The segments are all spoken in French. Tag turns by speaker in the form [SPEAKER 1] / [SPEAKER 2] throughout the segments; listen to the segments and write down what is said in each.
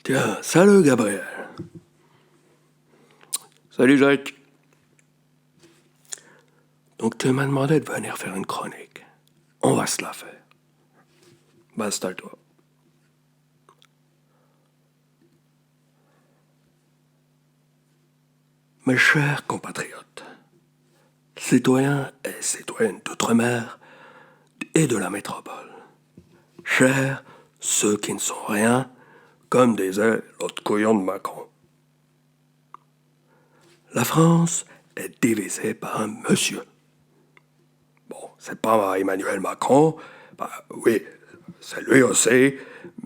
[SPEAKER 1] Tiens, salut Gabriel. Salut Jacques. Donc tu m'as demandé de venir faire une chronique. On va se la faire. Ben, installe-toi. Mes chers compatriotes, citoyens et citoyennes d'outre-mer et de la métropole, chers ceux qui ne sont rien, comme disait l'autre couillon de Macron. La France est divisée par un monsieur. Bon, c'est pas Emmanuel Macron, ben oui, c'est lui aussi,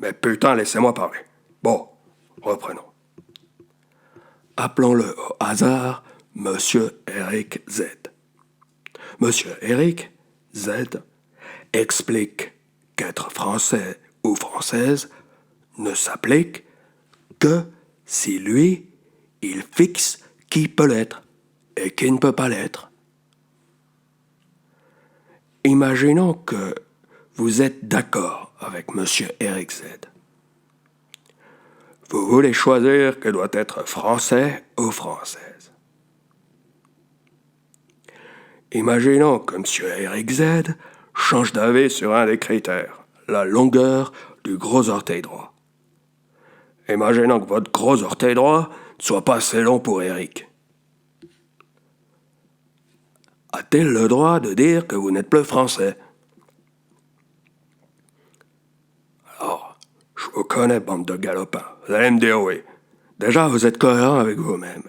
[SPEAKER 1] mais putain, laissez-moi parler. Bon, reprenons. Appelons-le au hasard Monsieur Eric Z. Monsieur Eric Z explique qu'être français ou française ne s'applique que si lui, il fixe qui peut l'être et qui ne peut pas l'être. Imaginons que vous êtes d'accord avec Monsieur Eric Z. Vous voulez choisir que doit être français ou française. Imaginons que M. Eric Z change d'avis sur un des critères, la longueur du gros orteil droit. Imaginons que votre gros orteil droit ne soit pas assez long pour Eric. A-t-il le droit de dire que vous n'êtes plus français? Alors, je vous connais, bande de galopins. Vous allez me dire oui. Déjà, vous êtes cohérent avec vous-même.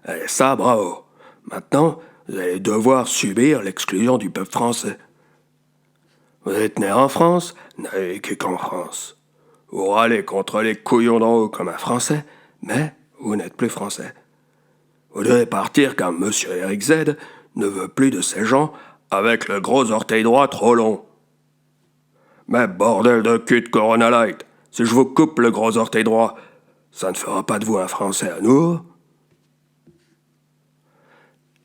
[SPEAKER 1] Et ça, bravo. Maintenant, vous allez devoir subir l'exclusion du peuple français. Vous êtes né en France, n'avez vécu qu'en France. Vous râlez contre les couillons d'en haut comme un Français, mais vous n'êtes plus Français. Vous devez partir car M. Eric Z ne veut plus de ces gens avec le gros orteil droit trop long. Mais bordel de cul de Corona Light, si je vous coupe le gros orteil droit, ça ne fera pas de vous un Français à nous.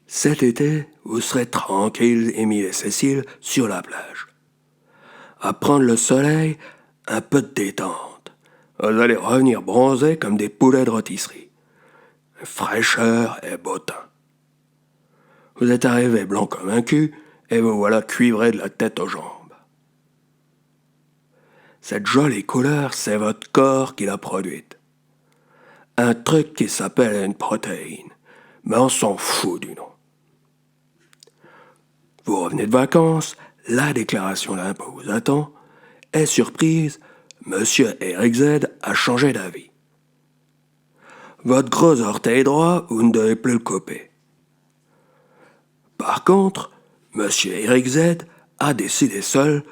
[SPEAKER 1] Cet été, vous serez tranquille, Émile et Cécile, sur la plage. À prendre le soleil, un peu de détente. Vous allez revenir bronzés comme des poulets de rôtisserie. Fraîcheur et beau teint. Vous êtes arrivé blanc comme un cul et vous voilà cuivré de la tête aux jambes. Cette jolie couleur, c'est votre corps qui l'a produite. Un truc qui s'appelle une protéine, mais on s'en fout du nom. Vous revenez de vacances, la déclaration d'impôt vous attend, et surprise, Monsieur Eric Z a changé d'avis. Votre gros orteil droit, vous ne devez plus le couper. Par contre, Monsieur Eric Z a décidé seul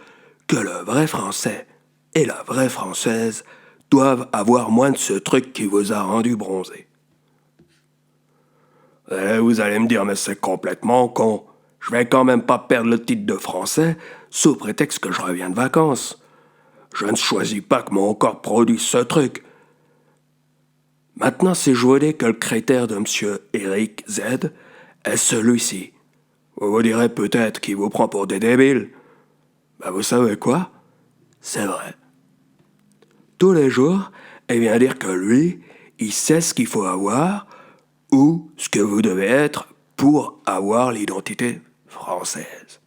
[SPEAKER 1] que le vrai Français et la vraie Française doivent avoir moins de ce truc qui vous a rendu bronzé. Et vous allez me dire, mais c'est complètement con. Je vais quand même pas perdre le titre de français sous prétexte que je reviens de vacances. Je ne choisis pas que mon corps produise ce truc. Maintenant, si je vous dis que le critère de M. Eric Z est celui-ci, vous vous direz peut-être qu'il vous prend pour des débiles. Ben vous savez quoi? C'est vrai. Tous les jours, il vient dire que lui, il sait ce qu'il faut avoir ou ce que vous devez être pour avoir l'identité française.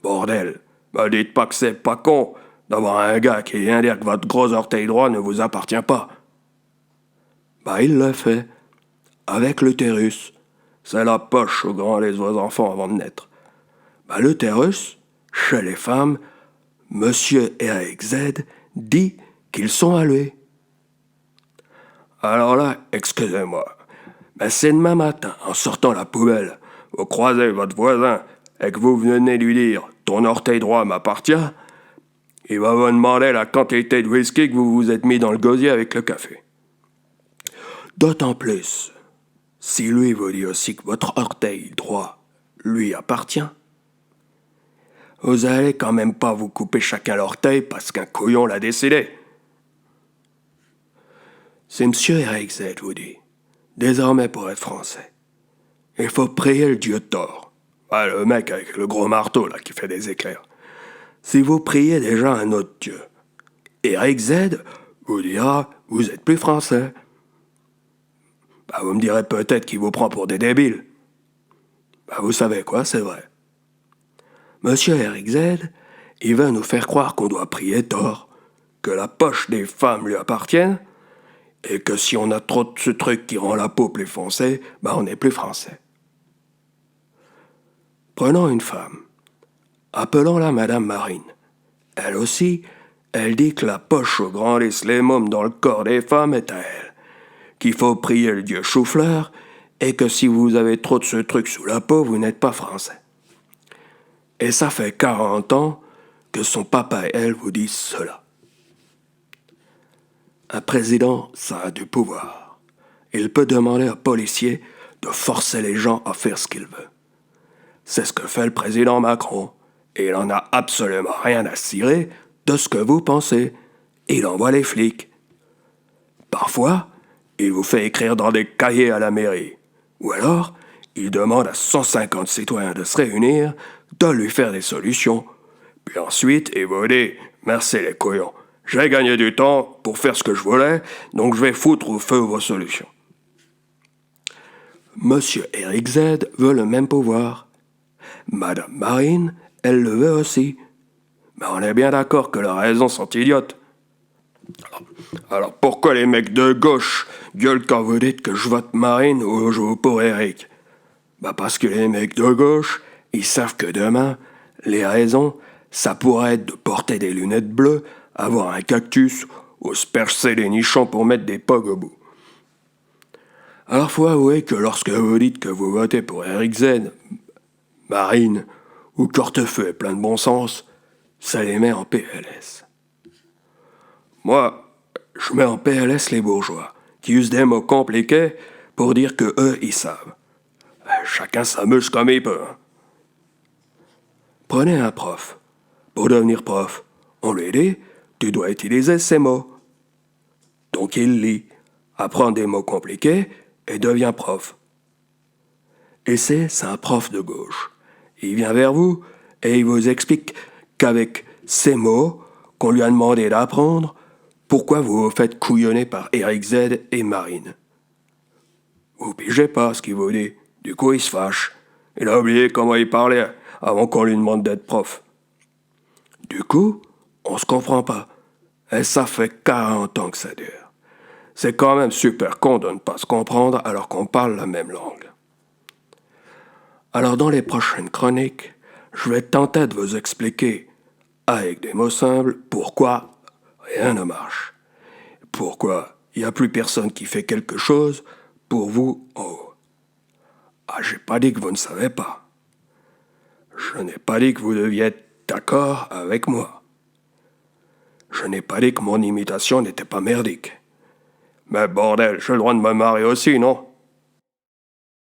[SPEAKER 1] Bordel, me dites pas que c'est pas con d'avoir un gars qui vient dire que votre gros orteil droit ne vous appartient pas. Bah il le fait. Avec l'utérus. C'est la poche où grandissent vos enfants avant de naître. Bah l'utérus, chez les femmes, Monsieur Eric Z dit qu'ils sont à lui. Alors là, excusez-moi, mais si demain matin, en sortant la poubelle, vous croisez votre voisin et que vous venez lui dire « ton orteil droit m'appartient », il va vous demander la quantité de whisky que vous vous êtes mis dans le gosier avec le café. D'autant plus, si lui vous dit aussi que votre orteil droit lui appartient, vous allez quand même pas vous couper chacun l'orteil parce qu'un couillon l'a décidé. C'est Monsieur Eric Z, je vous dis. Désormais, pour être français, il faut prier le dieu Thor. Ah, le mec avec le gros marteau là qui fait des éclairs. Si vous priez déjà un autre dieu, Eric Z vous dira « Vous êtes plus français ». Bah, vous me direz peut-être qu'il vous prend pour des débiles. Bah, vous savez quoi, c'est vrai. Monsieur Eric Z, il va nous faire croire qu'on doit prier tort, que la poche des femmes lui appartient, et que si on a trop de ce truc qui rend la peau plus foncée, bah on n'est plus français. Prenons une femme. Appelons-la Madame Marine. Elle aussi, elle dit que la poche au grand les mômes dans le corps des femmes est à elle, qu'il faut prier le dieu chou-fleur, et que si vous avez trop de ce truc sous la peau, vous n'êtes pas français. Et ça fait 40 ans que son papa et elle vous disent cela. Un président, ça a du pouvoir. Il peut demander aux policiers de forcer les gens à faire ce qu'il veut. C'est ce que fait le président Macron. Et il n'en a absolument rien à cirer de ce que vous pensez. Il envoie les flics. Parfois, il vous fait écrire dans des cahiers à la mairie. Ou alors, il demande à 150 citoyens de se réunir, de lui faire des solutions. Puis ensuite, il vous dit « Merci les couillons, j'ai gagné du temps pour faire ce que je voulais, donc je vais foutre au feu vos solutions. » Monsieur Eric Z veut le même pouvoir. Madame Marine, elle le veut aussi. Mais on est bien d'accord que leurs raisons sont idiotes. Alors pourquoi les mecs de gauche gueulent quand vous dites que je vote Marine ou je vote pour Eric? Bah parce que les mecs de gauche, ils savent que demain, les raisons, ça pourrait être de porter des lunettes bleues, avoir un cactus ou se percer les nichons pour mettre des pogs au bout. Alors faut avouer que lorsque vous dites que vous votez pour Eric Z, Marine ou Cortefeu est plein de bon sens, ça les met en PLS. Moi, je mets en PLS les bourgeois, qui usent des mots compliqués pour dire que eux, ils savent. Chacun s'amuse comme il peut. Hein. Prenez un prof. Pour devenir prof, on lui dit, tu dois utiliser ces mots. Donc il lit, apprend des mots compliqués et devient prof. Et c'est un prof de gauche. Il vient vers vous et il vous explique qu'avec ces mots qu'on lui a demandé d'apprendre, pourquoi vous vous faites couillonner par Eric Z et Marine. Vous pigez pas ce qu'il vous dit. Du coup, il se fâche. Il a oublié comment il parlait avant qu'on lui demande d'être prof. Du coup, on se comprend pas. Et ça fait 40 ans que ça dure. C'est quand même super con de ne pas se comprendre alors qu'on parle la même langue. Alors dans les prochaines chroniques, je vais tenter de vous expliquer, avec des mots simples, pourquoi rien ne marche. Pourquoi il n'y a plus personne qui fait quelque chose pour vous en haut. Ah, j'ai pas dit que vous ne savez pas. Je n'ai pas dit que vous deviez être d'accord avec moi. Je n'ai pas dit que mon imitation n'était pas merdique. Mais bordel, j'ai le droit de me marrer aussi, non?